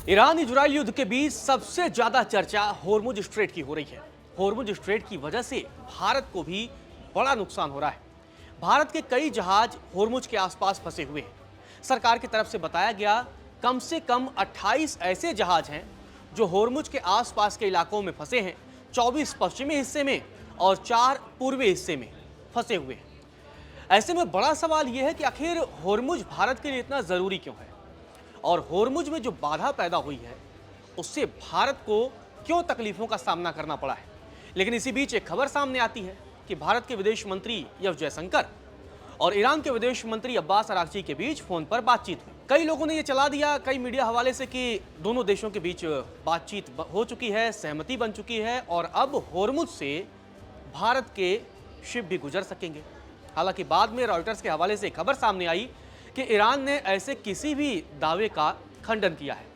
Iran Israel युद्ध के बीच सबसे ज्यादा चर्चा होर्मुज स्ट्रेट की हो रही है। होर्मुज स्ट्रेट की वजह से भारत को भी बड़ा नुकसान हो रहा है। भारत के कई जहाज होर्मुज के आसपास फंसे हुए हैं। सरकार की तरफ से बताया गया कम से कम 28 ऐसे जहाज हैं जो होर्मुज के आसपास के इलाकों में फंसे हैं। 24 पश्चिमी हिस्से में और 4 पूर्वी हिस्से में फंसे हुए हैं। ऐसे में बड़ा सवाल यह है कि आखिर होर्मुज भारत के लिए इतना जरूरी क्यों है और होर्मुज में जो बाधा पैदा हुई है उससे भारत को क्यों तकलीफों का सामना करना पड़ा है। लेकिन इसी बीच एक खबर सामने आती है कि भारत के विदेश मंत्री एस जयशंकर और ईरान के विदेश मंत्री अब्बास अरागची के बीच फोन पर बातचीत हुई। कई लोगों ने यह चला दिया कई मीडिया हवाले से कि दोनों देशों के बीच बातचीत हो चुकी है, सहमति बन चुकी है और अब होर्मुज से भारत के शिप भी गुजर सकेंगे। हालांकि बाद में रॉयटर्स के हवाले से एक खबर सामने आई कि ईरान ने ऐसे किसी भी दावे का खंडन किया है।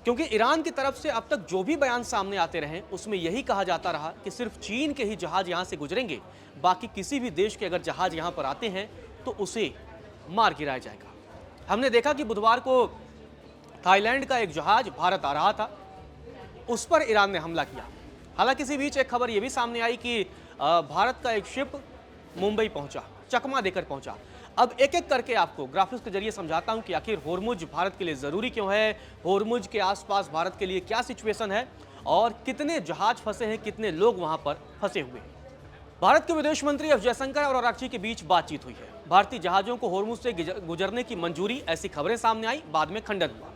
क्योंकि ईरान की तरफ से अब तक जो भी बयान सामने आते रहे उसमें यही कहा जाता रहा कि सिर्फ चीन के ही जहाज यहां से गुजरेंगे, बाकी किसी भी देश के अगर जहाज यहां पर आते हैं तो उसे मार गिराया जाएगा। हमने देखा कि बुधवार को थाईलैंड का एक जहाज भारत आ रहा था, उस पर ईरान ने हमला किया। हालांकि इसी बीच एक खबर यह भी सामने आई कि भारत का एक शिप मुंबई पहुंचा, चकमा देकर पहुंचा। अब एक एक करके आपको ग्राफिक्स के जरिए समझाता हूं कि आखिर होर्मुज भारत के लिए जरूरी क्यों है, होर्मुज के आसपास भारत के लिए क्या सिचुएशन है और कितने जहाज फंसे हैं, कितने लोग वहां पर फंसे हुए हैं। भारत के विदेश मंत्री एस जयशंकर और अरागची के बीच बातचीत हुई है। भारतीय जहाजों को होर्मुज से गुजरने की मंजूरी, ऐसी खबरें सामने आई, बाद में खंडन हुआ।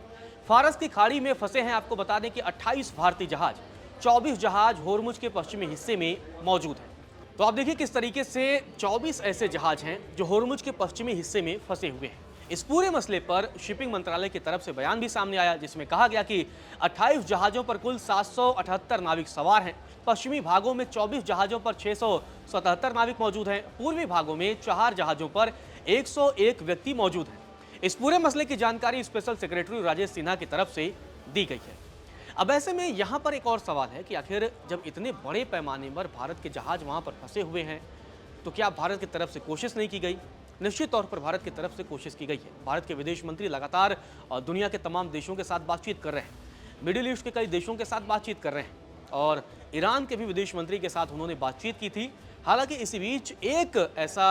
फारस की खाड़ी में फंसे हैं, आपको बता दें कि 28 भारतीय जहाज, 24 जहाज होर्मुज के पश्चिमी हिस्से में मौजूद हैं। तो आप देखिए किस तरीके से 24 ऐसे जहाज हैं जो होर्मुज के पश्चिमी हिस्से में फंसे हुए हैं। इस पूरे मसले पर शिपिंग मंत्रालय की तरफ से बयान भी सामने आया जिसमें कहा गया कि 28 जहाजों पर कुल 778 नाविक सवार हैं। पश्चिमी भागों में 24 जहाजों पर 677 नाविक मौजूद हैं। पूर्वी भागों में 4 जहाजों पर 101 व्यक्ति मौजूद हैं। इस पूरे मसले की जानकारी स्पेशल सेक्रेटरी राजेश सिन्हा की तरफ से दी गई है। अब ऐसे में यहाँ पर एक और सवाल है कि आखिर जब इतने बड़े पैमाने पर भारत के जहाज वहाँ पर फंसे हुए हैं तो क्या भारत की तरफ से कोशिश नहीं की गई? निश्चित तौर पर भारत की तरफ से कोशिश की गई है। भारत के विदेश मंत्री लगातार दुनिया के तमाम देशों के साथ बातचीत कर रहे हैं, मिडिल ईस्ट के कई देशों के साथ बातचीत कर रहे हैं और ईरान के भी विदेश मंत्री के साथ उन्होंने बातचीत की थी। हालांकि इसी बीच एक ऐसा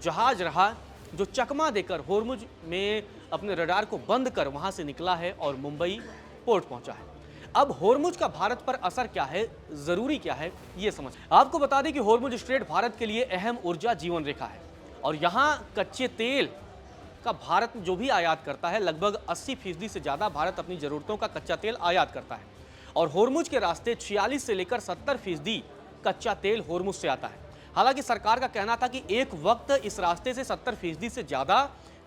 जहाज रहा जो चकमा देकर होर्मुज में अपने रडार को बंद कर वहां से निकला है और मुंबई पोर्ट पहुंचा है। अब होर्मुज का भारत पर असर क्या है, जरूरी क्या है, ये समझ। आपको बता दें कि होर्मुज स्ट्रेट भारत के लिए अहम ऊर्जा जीवन रेखा है और यहाँ कच्चे तेल का भारत जो भी आयात करता है लगभग 80% से ज्यादा भारत अपनी जरूरतों का कच्चा तेल आयात करता है और होर्मुज के रास्ते 46 से लेकर 70% कच्चा तेल होर्मुज से आता है। हालांकि सरकार का कहना था कि एक वक्त इस रास्ते से 70% से ज्यादा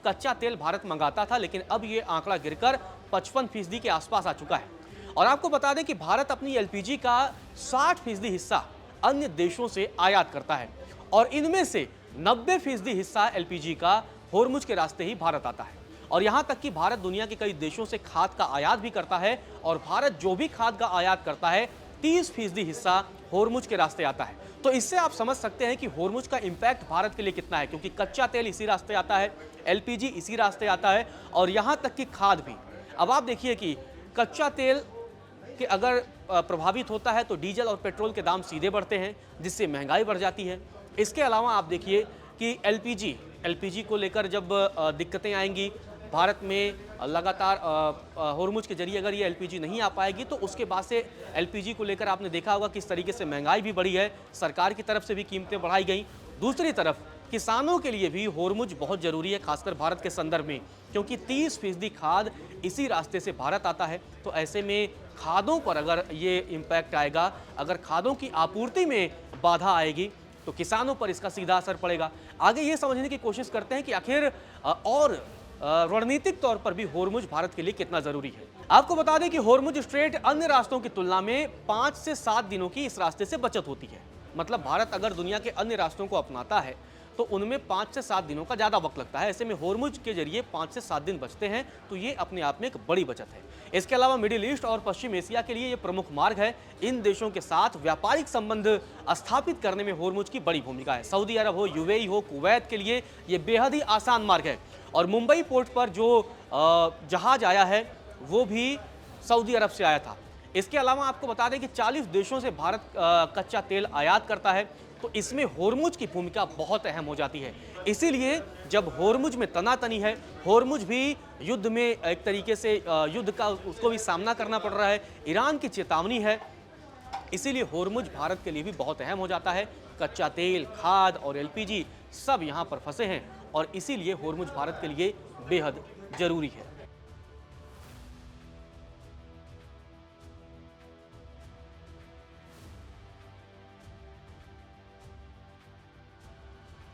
कच्चा तेल भारत मंगाता था, लेकिन अब ये आंकड़ा गिरकर 55% के आसपास आ चुका है। और आपको बता दें कि भारत अपनी एलपीजी का 60% हिस्सा अन्य देशों से आयात करता है और इनमें से 90% हिस्सा एलपीजी का होर्मुज के रास्ते ही भारत आता है। और यहां तक कि भारत दुनिया के कई देशों से खाद का आयात भी करता है और भारत जो भी खाद का आयात करता है 30% हिस्सा होर्मुज के रास्ते आता है। तो इससे आप समझ सकते हैं कि होर्मुज का इंपैक्ट भारत के लिए कितना है, क्योंकि कच्चा तेल इसी रास्ते आता है, एलपीजी इसी रास्ते आता है और यहां तक कि खाद भी। अब आप देखिए कि कच्चा तेल कि अगर प्रभावित होता है तो डीजल और पेट्रोल के दाम सीधे बढ़ते हैं जिससे महंगाई बढ़ जाती है। इसके अलावा आप देखिए कि एलपीजी को लेकर जब दिक्कतें आएंगी, भारत में लगातार होर्मुज के जरिए अगर ये एलपीजी नहीं आ पाएगी तो उसके बाद से एलपीजी को लेकर आपने देखा होगा किस तरीके से महंगाई भी बढ़ी है, सरकार की तरफ से भी कीमतें बढ़ाई गई। दूसरी तरफ किसानों के लिए भी होर्मुज बहुत जरूरी है, खासकर भारत के संदर्भ में, क्योंकि 30% खाद इसी रास्ते से भारत आता है। तो ऐसे में खादों पर अगर ये इम्पैक्ट आएगा, अगर खादों की आपूर्ति में बाधा आएगी तो किसानों पर इसका सीधा असर पड़ेगा। आगे ये समझने की कोशिश करते हैं कि आखिर और रणनीतिक तौर पर भी होर्मुज भारत के लिए कितना जरूरी है। आपको बता दें कि होर्मुज स्ट्रेट अन्य रास्तों की तुलना में 5 से 7 दिनों की इस रास्ते से बचत होती है। मतलब भारत अगर दुनिया के अन्य रास्तों को अपनाता है तो उनमें 5 से 7 दिनों का ज़्यादा वक्त लगता है। ऐसे में होर्मुज के जरिए 5 से 7 दिन बचते हैं, तो ये अपने आप में एक बड़ी बचत है। इसके अलावा मिडिल ईस्ट और पश्चिम एशिया के लिए ये प्रमुख मार्ग है। इन देशों के साथ व्यापारिक संबंध स्थापित करने में होर्मुज की बड़ी भूमिका है। सऊदी अरब हो, यूएई हो, कुवैत के लिए ये बेहद ही आसान मार्ग है। और मुंबई पोर्ट पर जो जहाज आया है वो भी सऊदी अरब से आया था। इसके अलावा आपको बता दें कि 40 देशों से भारत कच्चा तेल आयात करता है, तो इसमें होर्मुज की भूमिका बहुत अहम हो जाती है। इसीलिए जब होर्मुज में तनातनी है, होर्मुज भी युद्ध में एक तरीके से युद्ध का उसको भी सामना करना पड़ रहा है, ईरान की चेतावनी है, इसीलिए होर्मुज भारत के लिए भी बहुत अहम हो जाता है। कच्चा तेल, खाद और एलपीजी सब यहाँ पर फंसे हैं और इसीलिए होर्मुज भारत के लिए बेहद जरूरी है।